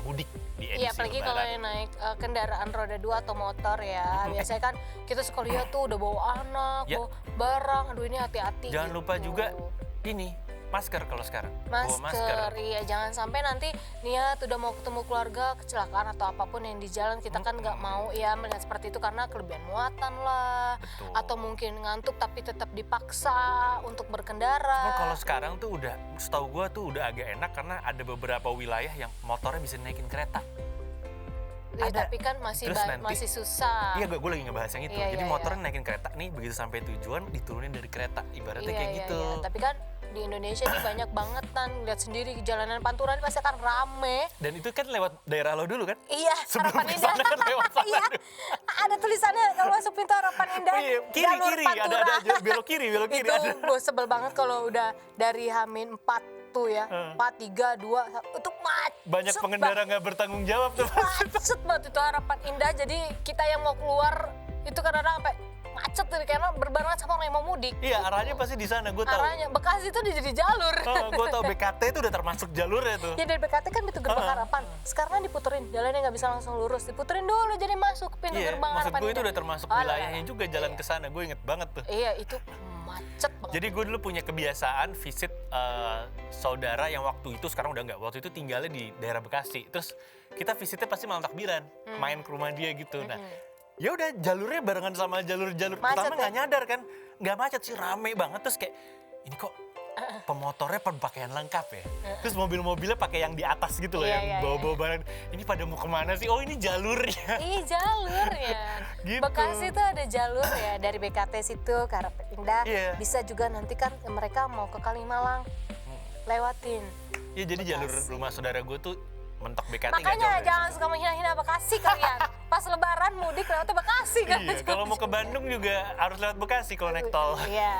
mudik di edisi Iya, apalagi kalau lebaran. yang naik kendaraan roda 2 atau motor ya. Biasanya kan kita suka lihat tuh udah bawa anak, Ya. bawa barang. Aduh, ini hati-hati Jangan gitu. lupa juga ini masker kalau sekarang. Bawa Masker, iya jangan sampai nanti niat udah mau ketemu keluarga kecelakaan atau apapun yang di jalan kita kan nggak mau ya melihat seperti itu karena kelebihan muatan lah. Betul. Atau mungkin ngantuk tapi tetap dipaksa untuk Cuma berkendara. kalau sekarang tuh udah, setahu gue tuh udah agak enak karena ada beberapa wilayah yang motornya bisa naikin kereta. Ya, ada. tapi kan masih Terus nanti- masih susah. Iya, gue lagi ngebahas yang itu. Iya, Jadi iya, motornya naikin kereta nih, begitu sampai tujuan diturunin dari kereta. Ibaratnya kayak gitu. Iya. Tapi kan di Indonesia nih banyak banget kan lihat sendiri jalanan Pantura ini pasti akan rame. Dan itu kan lewat daerah lo dulu kan? Iya, Sebelum Harapan Indah. kesana kan lewat sana Iya, ada tulisannya kalau masuk pintu Harapan Indah. Oh iya, jalur kiri, Pantura. ada belok kiri Itu ada. gue sebel banget kalau udah dari Hamin 4 tuh ya, 4, 3, 2, itu macet. Banyak pengendara nggak bertanggung jawab tuh. Macet banget itu Harapan Indah, jadi kita yang mau keluar itu kadang-kadang sampai macet tuh karena berbarengan sama orang yang mau mudik. Iya, arahnya pasti di sana, gue tahu. Arahnya, Bekasi itu jadi jalur. Gue tahu BKT itu udah termasuk jalurnya tuh. Ya dari BKT kan pintu gerbang Harapan. Sekarang diputerin, jalannya nggak bisa langsung lurus. Diputerin dulu jadi masuk ke pintu Iya, gerbang maksud Harapan gue itu Indah. udah termasuk Alah, wilayahnya juga jalan iya. ke sana. Gue inget banget tuh. Iya, itu macet banget. Jadi gue dulu punya kebiasaan visit saudara yang waktu itu, sekarang udah nggak. Waktu itu tinggalnya di daerah Bekasi. Terus kita visitnya pasti malam takbiran, main ke rumah dia gitu. Nah, ya udah jalurnya barengan sama jalur-jalur. Macet Pertama ya? nggak nyadar kan, nggak macet sih, rame banget. Terus kayak ini kok pemotornya berpakaian lengkap ya. Terus mobil-mobilnya pakai yang di atas gitu loh, Iya, yang iya, bawa-bawa barang. Ini pada mau kemana sih? Oh ini jalurnya. Ih, jalurnya. Gitu. Bekasi tuh ada jalur ya dari BKT situ ke Harapan Indah. Iya. Bisa juga nanti kan mereka mau ke Kalimalang. Lewatin. Ya jadi jalur Bekasi. rumah saudara gue tuh mentok BKT nggak jauh Makanya dari jangan situ. suka menghina-hina Bekasi kalian. Pas lebaran mudik lewatnya Bekasi kan. Iya, kalau mau ke Bandung juga harus lewat Bekasi kalau naik tol. Iya.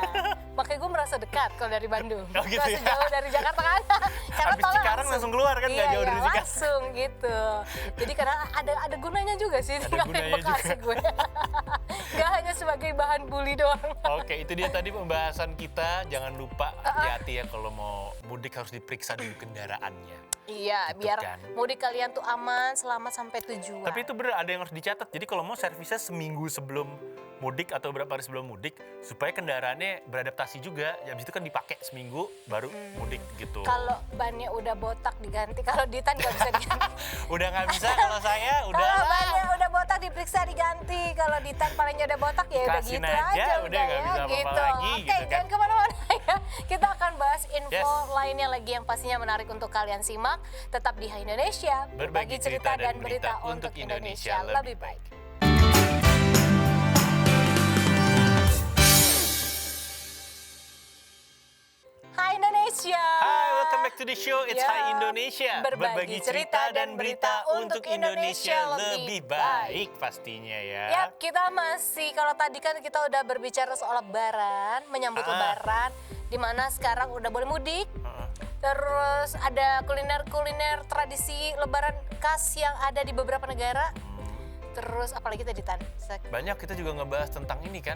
Makanya gue merasa dekat kalau dari Bandung. Oh, gitu Nggak ya? sejauh dari Jakarta kan. Karena Habis tolnya Cikarang langsung keluar kan, nggak Iya, jauh dari iya, Cikarang. langsung gitu. Jadi karena ada gunanya juga sih Ada tinggal gunanya naik Bekasi gue. Gak hanya sebagai bahan bully doang. Oke, itu dia tadi pembahasan kita. Jangan lupa hati-hati ya kalau mau mudik harus diperiksa dulu kendaraannya. Iya, Gitu biar kan. mudik kalian tuh aman selamat sampai tujuan. Tapi itu bener ada yang harus dicatat. Jadi kalau mau servisnya seminggu sebelum mudik atau berapa hari sebelum mudik supaya kendaraannya beradaptasi juga. Ya habis itu kan dipakai seminggu baru mudik gitu. Kalau bannya udah botak diganti, kalau Ditan nggak bisa diganti. Udah nggak bisa kalau saya udah Kalau lah. bannya udah botak diperiksa diganti, kalau Ditan palingnya udah botak ya udah Dikasihin gitu aja, aja, udah nggak bisa apa-apa lagi, Oke, gitu kan. jangan kemana-mana ya. Kita akan bahas info Yes. lainnya lagi yang pastinya menarik untuk kalian simak. Tetap di Hai Indonesia, Berbagi cerita dan berita untuk Indonesia lebih baik. Hai Indonesia. Hai, welcome back to the show. It's Ya, Hai Indonesia. berbagi cerita dan berita untuk Indonesia lebih baik pastinya ya. Yap, kita masih, kalau tadi kan kita udah berbicara soal lebaran, menyambut lebaran, dimana sekarang udah boleh mudik. Terus ada kuliner-kuliner tradisi lebaran khas yang ada di beberapa negara. Terus apalagi tadi Tan? Banyak kita juga ngebahas tentang ini kan,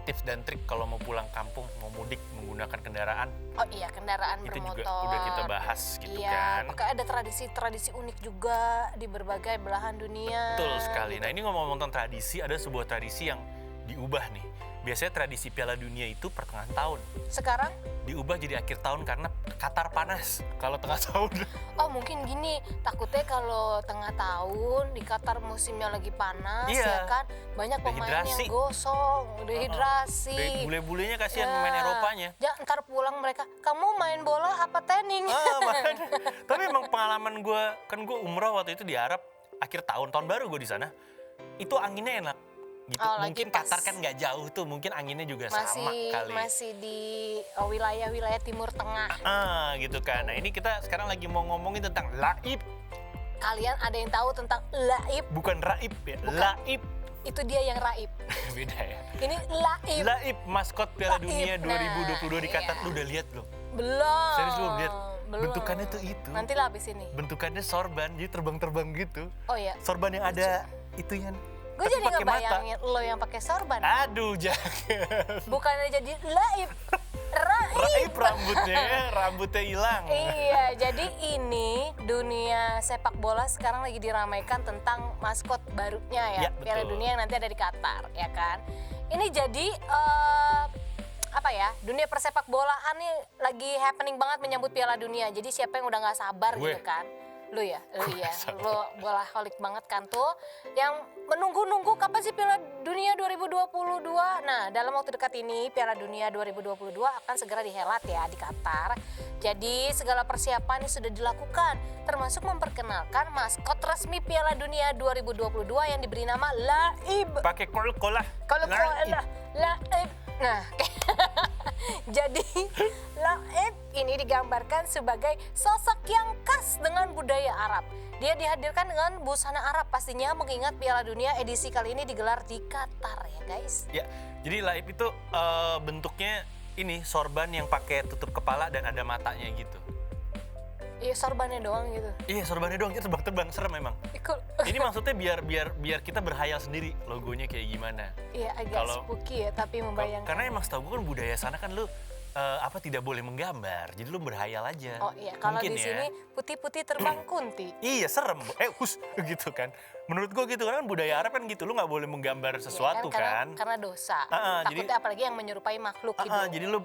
tips dan trik kalau mau pulang kampung, mau mudik menggunakan kendaraan. Oh iya, kendaraan Itu bermotor. juga udah kita bahas gitu iya, kan. Maka ada tradisi-tradisi unik juga di berbagai belahan dunia. Betul sekali. Nah ini ngomong-ngomong tentang tradisi, ada sebuah tradisi yang diubah nih. Biasanya tradisi Piala Dunia itu pertengahan tahun. Sekarang, Diubah jadi akhir tahun karena Qatar panas kalau tengah tahun. oh mungkin gini, takutnya kalau tengah tahun di Qatar musimnya lagi panas, Iya. ya kan, banyak pemain Dehidrasi. yang gosong, dehidrasi. Bule-bulenya kasihan Ya. pemain Eropanya. Ya, ntar pulang mereka, kamu main bola apa tanning? Makanya. Tapi emang pengalaman gue, kan gue umroh waktu itu di Arab, akhir tahun baru gue di sana, itu anginnya enak. Gitu. Oh, lagi Mungkin pas. Qatar kan nggak jauh tuh, mungkin anginnya juga sama kali. Masih di wilayah-wilayah Timur Tengah. Gitu kan. Nah ini kita sekarang lagi mau ngomongin tentang laib, Kalian ada yang tahu tentang laib? bukan raib ya, Bukan. laib. Itu dia yang raib. Beda ya. Ini laib. Laib, maskot Piala Laib. Dunia 2022 di Nah, Qatar. iya. Lu udah lihat belum? Belum. Serius lu lihat? Belum. Bentukannya tuh itu. Nanti lah abis ini. Bentukannya sorban, jadi terbang-terbang gitu. Oh iya. Sorban yang ada itunya. Gue tapi jadi pakai mata. ngebayangin lo yang pakai sorban. Aduh, jangan. Bukannya jadi laib. Raib. Raib rambutnya, ya, rambutnya hilang. Iya, jadi ini dunia sepak bola sekarang lagi diramaikan tentang maskot barunya ya, Ya, Piala betul. Dunia yang nanti ada di Qatar, ya kan? Ini jadi apa ya, dunia persepak bolaan nih lagi happening banget menyambut Piala Dunia. Jadi siapa yang udah nggak sabar Gue. gitu kan? Lu ya, Sabar. lu bolaholic banget kan tuh, yang menunggu-nunggu kapan sih Piala Dunia 2022. Nah, dalam waktu dekat ini Piala Dunia 2022 akan segera dihelat ya di Qatar. Jadi segala persiapan sudah dilakukan, termasuk memperkenalkan maskot resmi Piala Dunia 2022 yang diberi nama Laib. Pakai kol-kolah. Kalau Laib. Laib. Nah, jadi Laib ini digambarkan sebagai sosok yang khas dengan budaya Arab. Dia dihadirkan dengan busana Arab pastinya mengingat Piala Dunia edisi kali ini digelar di Qatar ya guys. Ya, jadi laib itu bentuknya ini sorban yang pakai tutup kepala dan ada matanya gitu. Iya sorbannya doang gitu. Iya, sorbannya doang, kita terbang-terbang, serem memang. Ikut. Ini maksudnya biar kita berhayal sendiri logonya kayak gimana. Iya agak Kalau- spooky ya tapi membayangkan. Karena emang setahu gue kan budaya sana kan lu tidak boleh menggambar, jadi lu berhayal aja. Oh iya, kalau Mungkin di ya. sini putih-putih terbang kunti. Iya serem, gitu kan. Menurut gue gitu kan budaya Arab kan gitu, lu nggak boleh menggambar sesuatu Ya kan. Karena dosa. Jadi- Takutnya apalagi yang menyerupai makhluk hidup. Jadi lu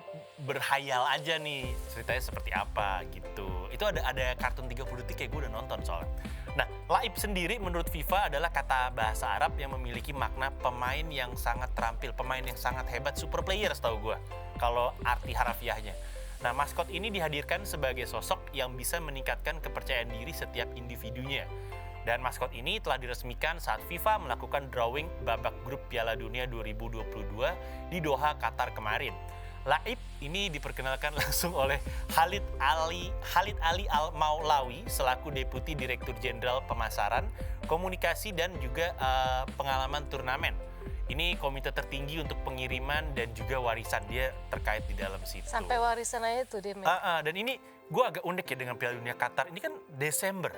berhayal aja nih ceritanya seperti apa gitu. Itu ada kartun 30 detik kayak gue udah nonton soalnya. Nah, laib sendiri menurut FIFA adalah kata bahasa Arab yang memiliki makna pemain yang sangat terampil, pemain yang sangat hebat, super player setahu gue. Kalau arti harafiahnya. Nah, maskot ini dihadirkan sebagai sosok yang bisa meningkatkan kepercayaan diri setiap individunya. Dan maskot ini telah diresmikan saat FIFA melakukan drawing babak grup Piala Dunia 2022 di Doha, Qatar kemarin. Laib ini diperkenalkan langsung oleh Khalid Ali Al-Maulawi selaku Deputi Direktur Jenderal Pemasaran, Komunikasi dan juga pengalaman turnamen. Ini komite tertinggi untuk pengiriman dan juga warisan, dia terkait di dalam situ. Sampai warisan aja tuh dia. Men. Dan ini gue agak unik ya dengan Piala Dunia Qatar. Ini kan Desember.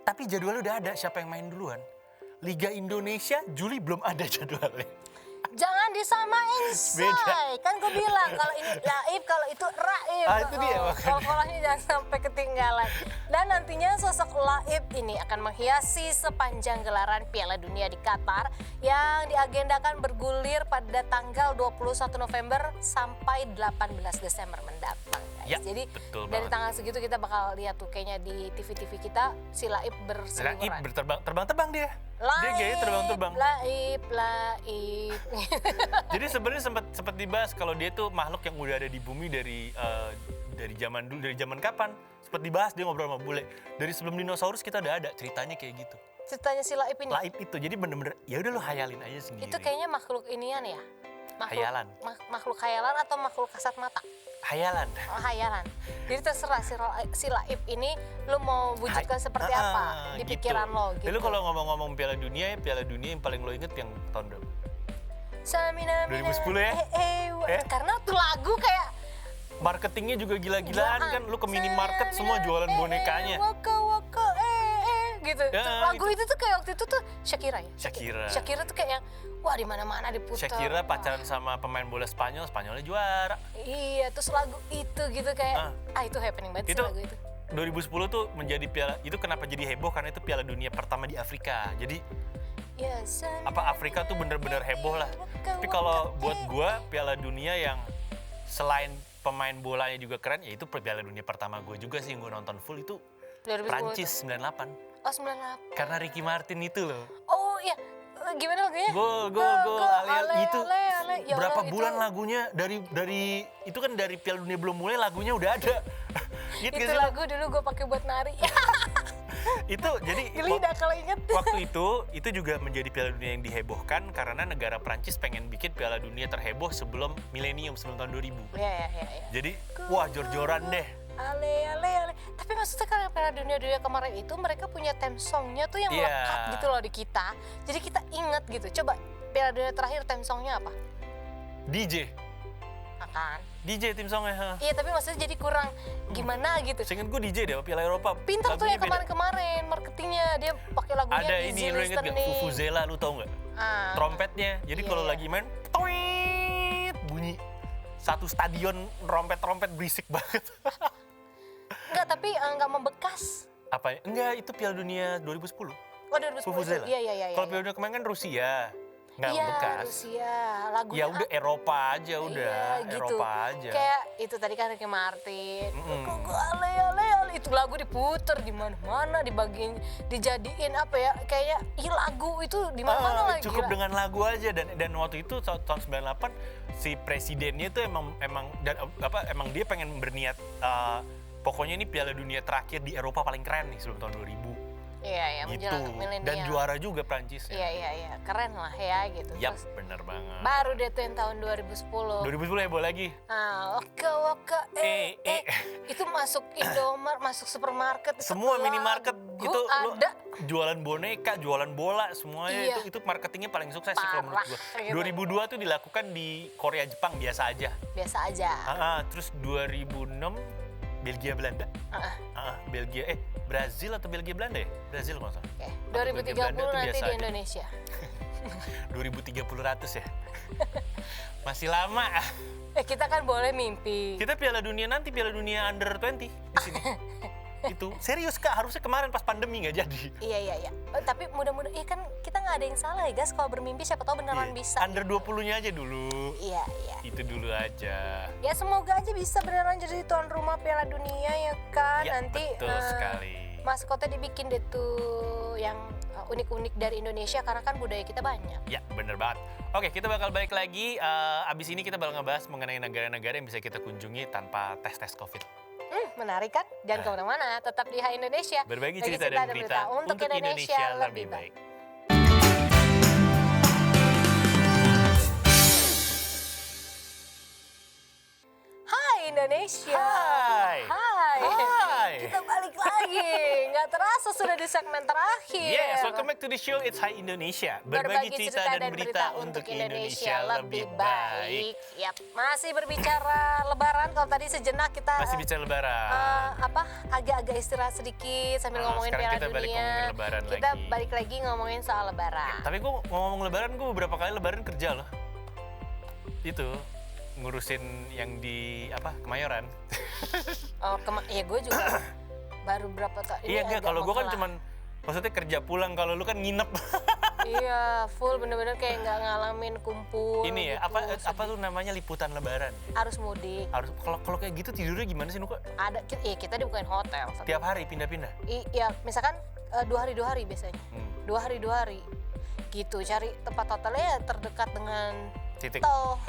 Tapi jadwalnya udah ada, siapa yang main duluan? Liga Indonesia Juli belum ada jadwalnya. Jangan disamain, say. Beda. Kan gue bilang kalau ini laib, kalau itu raib. Itu dia makanya. Kolkolahnya jangan sampai ketinggalan. Dan nantinya sosok laib ini akan menghiasi sepanjang gelaran Piala Dunia di Qatar yang diagendakan bergulir pada tanggal 21 November sampai 18 Desember mendatang. Guys. Ya, Jadi betul dari banget. tanggal segitu kita bakal lihat tuh kayaknya di TV-TV kita si laib Laib berseliweran. terbang-terbang dia. Dia kayaknya terbang-terbang. Laib. Jadi sebenarnya sempat dibahas kalau dia tuh makhluk yang udah ada di bumi dari zaman dulu, dari zaman kapan? Sempat dibahas dia ngobrol sama bule. Dari sebelum dinosaurus kita udah ada ceritanya kayak gitu. Ceritanya si laib ini. Laib itu jadi bener-bener ya udah lo hayalin aja sendiri. Itu kayaknya makhluk inian ya? Hayalan. Makhluk hayalan atau makhluk kasat mata? Hayalan. Oh, hayalan. Jadi terserah si laib ini lu mau wujudkan seperti apa di pikiran lo gitu. Lalu kalau ngomong-ngomong Piala Dunia yang paling lo inget yang tahun berapa? Samina, 2010 ya? Karena tuh lagu kayak Marketingnya juga gila-gilaan kan, lu ke minimarket semua jualan bonekanya. Waka gitu. Ya, Lagu itu tuh kayak waktu itu tuh Shakira ya. Shakira tuh kayak yang wah di mana-mana diputar. Shakira pacaran sama pemain bola Spanyolnya juara. Iya, terus lagu itu gitu kayak itu happening banget sih Itu lagu itu. 2010 tuh menjadi itu kenapa jadi heboh karena itu Piala Dunia pertama di Afrika. Jadi apa Afrika tuh bener-bener heboh lah. Tapi kalau buat gua Piala Dunia yang selain pemain bolanya juga keren, ya itu Piala Dunia pertama gue juga sih yang gue nonton full itu 2010 Prancis 98. Oh 98. Karena Ricky Martin itu loh. Oh iya, gimana lagunya? Gol, ale, itu ale. Ya berapa Allah, bulan itu, lagunya dari itu kan dari Piala Dunia belum mulai lagunya udah ada. Gitu itu gak sih lo? lagu dulu gue pakai buat nari. Itu jadi Geli dah kalau inget. waktu itu juga menjadi Piala Dunia yang dihebohkan karena negara Prancis pengen bikin Piala Dunia terheboh sebelum milenium, sebelum tahun 2000. Iya. Jadi wah jor-joran deh. Ale. Tapi maksudnya kan Piala Dunia kemarin itu mereka punya theme songnya tuh yang Iya. melekat gitu loh di kita. Jadi kita inget gitu. Coba Piala Dunia terakhir theme songnya apa? DJ Akan. DJ tim songnya. Iya tapi maksudnya jadi kurang gimana gitu. Seinget gue DJ deh Piala Eropa. Pintar tuh lagunya yang beda. kemarin-kemarin marketingnya dia pakai lagunya Ada Easy ini lu inget gak? Listening. Vuvuzela lu tau gak? Trompetnya. Jadi Iya. kalau lagi main toit bunyi satu stadion trompet berisik banget. Enggak, tapi enggak membekas. Apa ya? Enggak, itu Piala Dunia 2010. Oh 2010. Vuvuzela. Iya. Kalau Piala Dunia kemarin kan Rusia. nggak Iya, bekas. Rusia. Lagunya Ya udah Eropa aja udah, Iya, gitu. Eropa aja. Kayak itu tadi kan Ricky Martin. Mm-mm. Kok ale ale ale itu lagu diputer di mana-mana, dijadiin apa ya? Kayaknya lagu itu di mana-mana lagi. Cukup dengan lagu aja dan waktu itu tahun 98 si presidennya itu emang dia pengen berniat pokoknya ini Piala Dunia terakhir di Eropa paling keren nih sebelum tahun 2000. Iya, ya Gitu. menjelang milenial. Dan juara juga Prancis ya. Iya, keren lah ya gitu. Yap, Terus bener banget. baru deh tuh yang tahun 2010. 2010 ya boleh lagi. Waka itu masuk Indomaret, masuk supermarket. itu Semua minimarket lagu itu lo ada. jualan boneka, jualan bola semuanya Iya. itu marketingnya paling sukses sih kalau menurut gua. Parah, gitu. 2002 tuh dilakukan di Korea Jepang biasa aja. Biasa aja. Terus 2006 Belgia Belanda. Belgia Brazil atau Belgia Belanda ya? Brazil kalau nggak salah. Oke, Atau Belgia Belanda 2030 tuh nanti biasa di aja. Indonesia. 2030 ya. Masih lama. Kita kan boleh mimpi. Kita Piala Dunia Under 20 di sini. Itu serius Kak, harusnya kemarin pas pandemi nggak jadi. Iya. Tapi mudah-mudahan, kan kita nggak ada yang salah ya guys. Kalau bermimpi siapa tahu beneran Iya. bisa. Under 20-nya aja dulu. Iya. Itu dulu aja. Ya semoga aja bisa beneran jadi tuan rumah Piala Dunia ya kan. Ya, Nanti betul sekali. maskotnya dibikin deh tuh yang unik-unik dari Indonesia karena kan budaya kita banyak. Ya, bener banget. Oke, kita bakal balik lagi. Abis ini kita bakal ngebahas mengenai negara-negara yang bisa kita kunjungi tanpa tes COVID. Menarik kan? Jangan kemana-mana, tetap di Hai Indonesia. Berbagi cerita dan berita untuk Indonesia lebih baik. Hai Indonesia. Hai. Kita balik lagi. Nggak terasa sudah di segmen terakhir. Yes, welcome back to the show. It's Hai Indonesia. Berbagi cerita dan berita untuk Indonesia lebih baik. Yap, masih berbicara Lebaran. Kalau tadi sejenak kita Masih bicara Lebaran. agak-agak istirahat sedikit sambil ngomongin sekarang Piala kita balik Dunia. ngomongin Lebaran Kita lagi. balik lagi ngomongin soal Lebaran. Tapi gue ngomong Lebaran, gue beberapa kali Lebaran kerja loh. Itu ngurusin yang di Kemayoran. Ya gue juga baru berapa tahun. Iya enggak, kalau gue kan cuman maksudnya kerja pulang, kalau lu kan nginep. Iya, full bener-bener kayak nggak ngalamin kumpul. Ini ya, gitu, apa tuh namanya liputan Lebaran? Arus mudik. Harus kalau kayak gitu tidurnya gimana sih Nuka? Ada, kita bukan hotel. Tiap hari pindah-pindah. Iya, misalkan 2 hari biasanya. 2 hari. Gitu, cari tempat hotelnya terdekat dengan Titik. tol.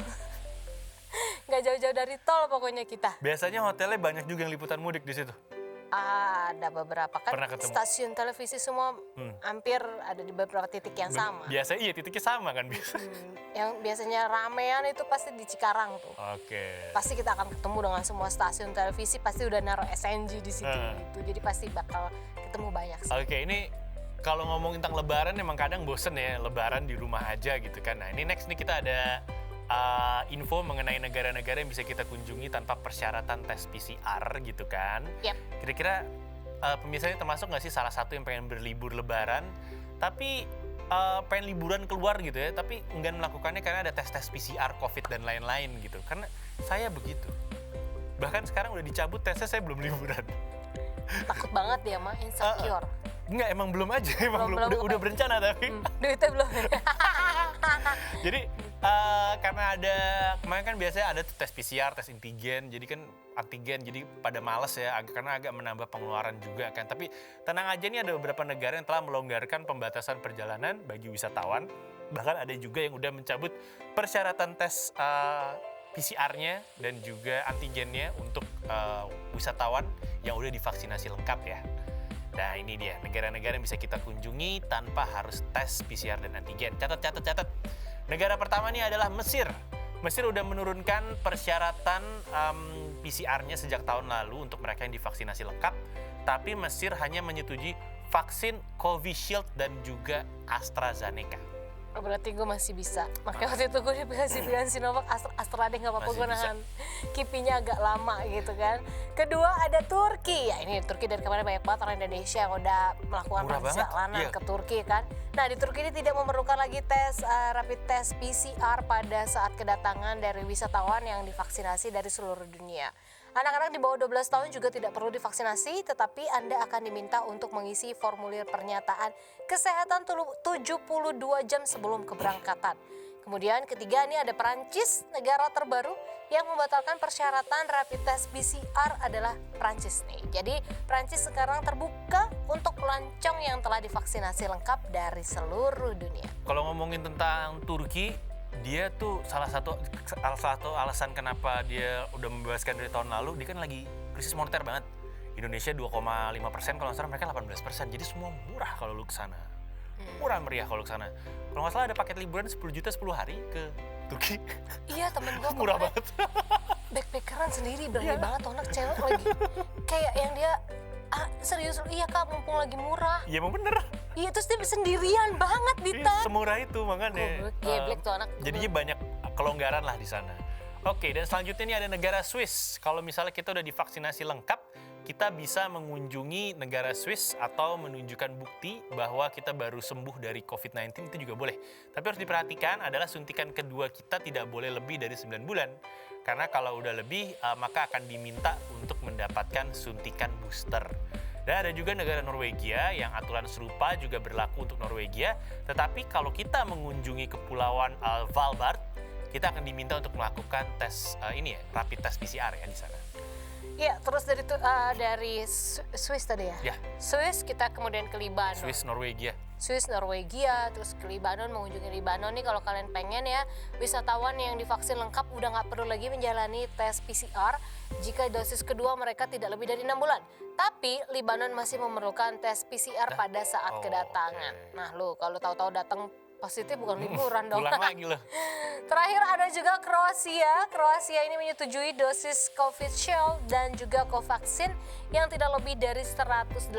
Nggak jauh-jauh dari tol pokoknya kita. Biasanya hotelnya banyak juga yang liputan mudik di situ. Ada beberapa kan Pernah ketemu? stasiun televisi semua hampir ada di beberapa titik yang sama. Biasa iya titiknya sama kan biasa. Yang biasanya ramean itu pasti di Cikarang tuh. Oke. Pasti kita akan ketemu dengan semua stasiun televisi, pasti udah naruh SNG di situ gitu. Jadi pasti bakal ketemu banyak sih. Oke, ini kalau ngomong tentang Lebaran emang kadang bosen ya, Lebaran di rumah aja gitu kan. Nah ini next nih kita ada info mengenai negara-negara yang bisa kita kunjungi tanpa persyaratan tes PCR gitu kan. Yep. Kira-kira pemirsa termasuk nggak sih salah satu yang pengen berlibur Lebaran, tapi pengen liburan keluar gitu ya, tapi enggan melakukannya karena ada tes-tes PCR, COVID dan lain-lain gitu. Karena saya begitu. Bahkan sekarang udah dicabut tesnya, saya belum liburan. Takut banget dia mah, insecure. Enggak, emang belum aja, emang belum. Udah berencana tapi. Duitnya belum. Jadi karena ada kemarin kan biasanya ada tuh tes PCR, tes antigen, jadi kan antigen jadi pada males ya, karena agak menambah pengeluaran juga kan. Tapi tenang aja, nih ada beberapa negara yang telah melonggarkan pembatasan perjalanan bagi wisatawan. Bahkan ada juga yang udah mencabut persyaratan tes PCR-nya dan juga antigennya untuk wisatawan yang udah divaksinasi lengkap ya. Nah ini dia negara-negara yang bisa kita kunjungi tanpa harus tes PCR dan antigen. Catat. Negara pertama nih adalah Mesir. Mesir udah menurunkan persyaratan PCR-nya sejak tahun lalu untuk mereka yang divaksinasi lengkap. Tapi Mesir hanya menyetujui vaksin Covishield dan juga AstraZeneca. Berarti gue masih bisa. Makanya waktu itu gue dikasih pilihan Sinovac, Astra deh nggak apa-apa, Masih gue bisa. nahan kipinya agak lama gitu kan. Kedua ada Turki. Ya ini Turki dari kemarin banyak banget orang Indonesia yang udah melakukan Murah banget, perjalanan iya. ke Turki kan. Nah di Turki ini tidak memerlukan lagi tes rapid test PCR pada saat kedatangan dari wisatawan yang divaksinasi dari seluruh dunia. Anak-anak di bawah 12 tahun juga tidak perlu divaksinasi, tetapi Anda akan diminta untuk mengisi formulir pernyataan kesehatan 72 jam sebelum keberangkatan. Kemudian ketiga ini ada Perancis, negara terbaru yang membatalkan persyaratan rapid test PCR adalah Perancis nih. Jadi Perancis sekarang terbuka untuk pelancong yang telah divaksinasi lengkap dari seluruh dunia. Kalau ngomongin tentang Turki, dia tuh salah satu alasan kenapa dia udah membebaskan dari tahun lalu, dia kan lagi krisis moneter banget. Indonesia 2,5%, kalau nggak salah mereka 18%. Jadi semua murah kalau lu kesana. Murah meriah kalau kesana. Kalau nggak salah ada paket liburan 10 juta 10 hari ke Turki. Iya, temen gue Murah banget. backpackeran sendiri, berani banget tuh anak cewek lagi. Kayak yang dia, serius lu, iya kak mumpung lagi murah. Iya emang bener. Iya, terus dia sendirian banget di Iya, tas. semurah itu makanya. Geblek tuh anak. Jadinya banyak kelonggaran lah di sana. Oke, dan selanjutnya ini ada negara Swiss. Kalau misalnya kita udah divaksinasi lengkap, kita bisa mengunjungi negara Swiss atau menunjukkan bukti bahwa kita baru sembuh dari COVID-19, itu juga boleh. Tapi harus diperhatikan adalah suntikan kedua kita tidak boleh lebih dari 9 bulan. Karena kalau udah lebih, maka akan diminta untuk mendapatkan suntikan booster. Dan ada juga negara Norwegia yang aturan serupa juga berlaku untuk Norwegia. Tetapi kalau kita mengunjungi kepulauan Svalbard, kita akan diminta untuk melakukan tes rapid test PCR ya di sana. Iya, terus dari Swiss tadi ya? Ya. Swiss kita kemudian ke Libanon. Swiss, Norwegia. Swiss, Norwegia, terus ke Libanon, mengunjungi Libanon nih kalau kalian pengen ya, wisatawan yang divaksin lengkap udah nggak perlu lagi menjalani tes PCR jika dosis kedua mereka tidak lebih dari 6 bulan. Tapi Libanon masih memerlukan tes PCR pada saat kedatangan. Okay. Nah lu kalau tahu-tahu datang positif bukan liburan dong. Pulang lagi loh. Terakhir ada juga Kroasia. Kroasia ini menyetujui dosis COVID Shield dan juga Covaxin yang tidak lebih dari 180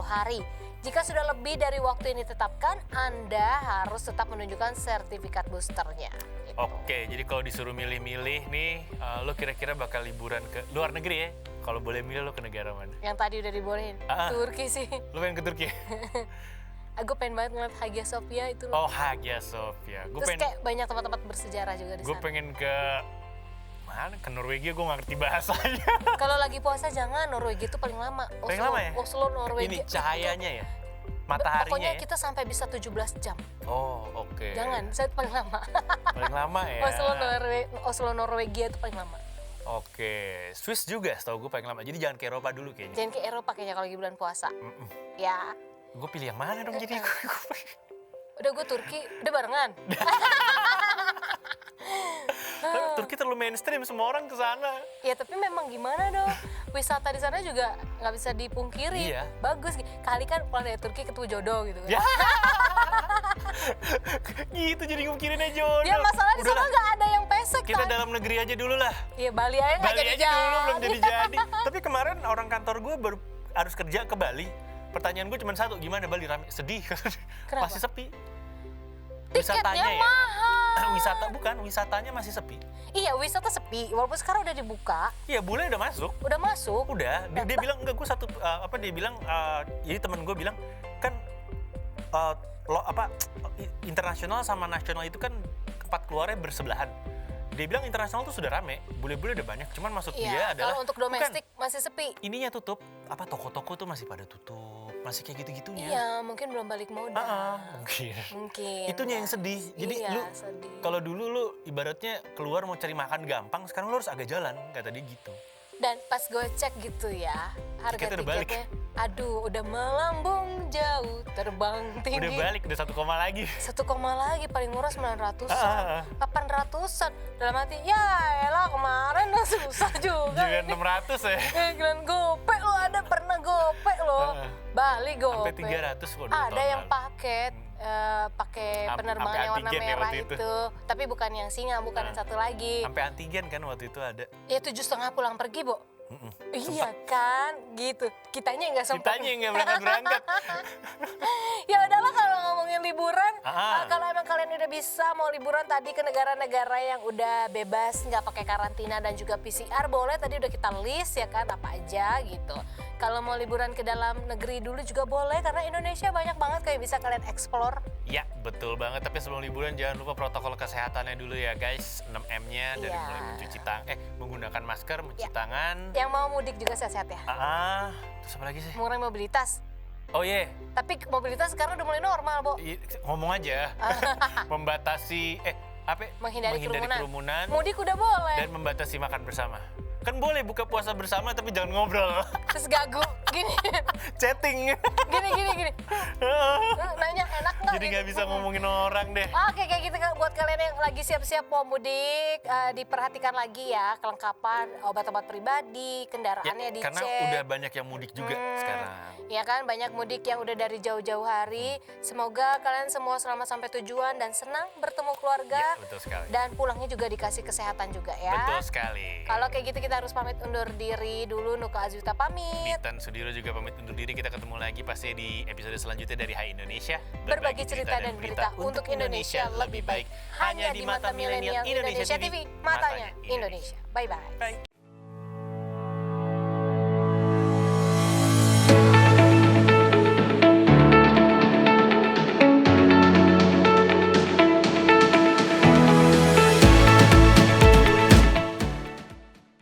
hari. Jika sudah lebih dari waktu yang ditetapkan, Anda harus tetap menunjukkan sertifikat boosternya. Gitu. Oke, jadi kalau disuruh milih-milih nih, lo kira-kira bakal liburan ke luar negeri ya? Kalau boleh milih lo ke negara mana? Yang tadi udah dibolehin, Turki sih. Lo pengen ke Turki? Aku pengen banget ngeliat Hagia Sophia itu Oh, loh. Hagia Sophia. Terus kayak banyak tempat-tempat bersejarah juga di Gue sana. pengen ke mana? Ke Norwegia, gue nggak ngerti bahasanya. Kalau lagi puasa jangan, Norwegia itu paling lama. Paling lama ya? Oslo, Norwegia. Ini cahayanya ya? Mataharinya Pokoknya ya? kita sampai bisa 17 jam. Oh, oke. Jangan, saya paling lama. Paling lama ya? Oslo, Norwegia itu paling lama. Oke, Swiss juga setahu gue paling lama. Jadi jangan ke Eropa dulu kayaknya. Jangan ke Eropa kayaknya kalau lagi bulan puasa. Ya. Gue pilih yang mana dong jadi? Udah gue Turki, udah barengan. Turki terlalu mainstream, semua orang ke sana. Ya tapi memang gimana dong, wisata di sana juga nggak bisa dipungkiri. Iya. Bagus, kali kan pulang dari Turki ketemu jodoh gitu kan. Ya. Gitu jadi gue mikirinnya jodoh. Ya masalah di sana Udahlah, nggak ada yang pesek kita kan. dalam negeri aja dulu lah. Iya Bali aja nggak Bali jadi aja dulu belum jadi. jadi. Tapi kemarin orang kantor gue baru harus kerja ke Bali. Pertanyaan gue cuma satu, gimana Bali rame? Sedih. Kenapa? Masih sepi. Tiketnya ya. mahal. Wisatanya masih sepi. Iya wisata sepi, walaupun sekarang udah dibuka, Iya, bule udah masuk. udah masuk. Udah, dia bilang enggak, gue satu dia bilang jadi temen gue bilang kan internasional sama nasional itu kan tempat keluarnya bersebelahan. Dia bilang internasional tuh sudah rame, bule-bule udah banyak, cuman maksud dia Iya, adalah kalau untuk domestik masih sepi. ininya tutup, toko-toko tuh masih pada tutup, masih kayak gitu-gitunya. Iya, mungkin belum balik modal. Mungkin. Mungkin. Itunya yang sedih. Jadi iya, lu sedih. kalau dulu lu ibaratnya keluar mau cari makan gampang, sekarang lu harus agak jalan, kata dia gitu. Dan pas gue cek gitu ya, harga Tiketnya udah balik. tiketnya, aduh udah melambung jauh, terbang tinggi. Udah balik, udah 1 koma lagi. 1 koma lagi, paling murah 900-an, Ah. 800-an. Dalam hati, ya elah kemarin lah susah juga. Jangan 600 ya. Giliran gope lo ada, pernah gope lo. Bali gope. Sampai 300 kok 2 Ada tahun yang lalu. paket, pakai penerbangan yang warna antigen ya merah waktu itu. itu. Tapi bukan yang singa, bukan yang satu lagi. Sampai antigen kan waktu itu ada. Ya 7,5 pulang pergi, Bo. Iya kan, gitu. Kitanya nggak sempat. Kitanya yang nggak berangkat-berangkat. Ya udahlah kalau ngomongin liburan, Ah. kalau emang kalian udah bisa mau liburan tadi ke negara-negara yang udah bebas, nggak pakai karantina dan juga PCR, boleh tadi udah kita list ya kan, apa aja gitu. Kalau mau liburan ke dalam negeri dulu juga boleh, karena Indonesia banyak banget kayak bisa kalian explore. Ya, betul banget. Tapi sebelum liburan jangan lupa protokol kesehatannya dulu ya guys. 6M-nya dari Iya. mulai menggunakan masker, mencuci Iya. tangan. Yang mau mudik juga sehat-sehat ya. Terus apa lagi sih? Mengurangi mobilitas. Oh iya, Tapi mobilitas sekarang udah mulai normal, Bo. ngomong aja. Membatasi, Menghindari kerumunan. kerumunan. Mudik udah boleh. Dan membatasi makan bersama. Kan boleh buka puasa bersama tapi jangan ngobrol. Terus gagu gini. Chatting. gini. Nanya enak nggak? Jadi gitu. nggak bisa ngomongin orang deh. Oke, kayak gitu kan buat kalian yang lagi siap-siap mau mudik, diperhatikan lagi ya kelengkapan obat-obat pribadi, kendaraannya dicek. Karena udah banyak yang mudik juga sekarang. Ya kan, banyak mudik yang udah dari jauh-jauh hari. Semoga kalian semua selamat sampai tujuan dan senang bertemu keluarga. Ya, betul sekali. Dan pulangnya juga dikasih kesehatan juga ya. Betul sekali. Kalau kayak gitu kita harus pamit undur diri dulu. Nuka Azuta pamit. Ditan Sudiro juga pamit undur diri. Kita ketemu lagi pasti di episode selanjutnya dari Hai Indonesia. Berbagi cerita dan berita untuk Indonesia lebih baik. Hanya di mata milenial Indonesia TV, matanya Indonesia. Bye-bye. Bye.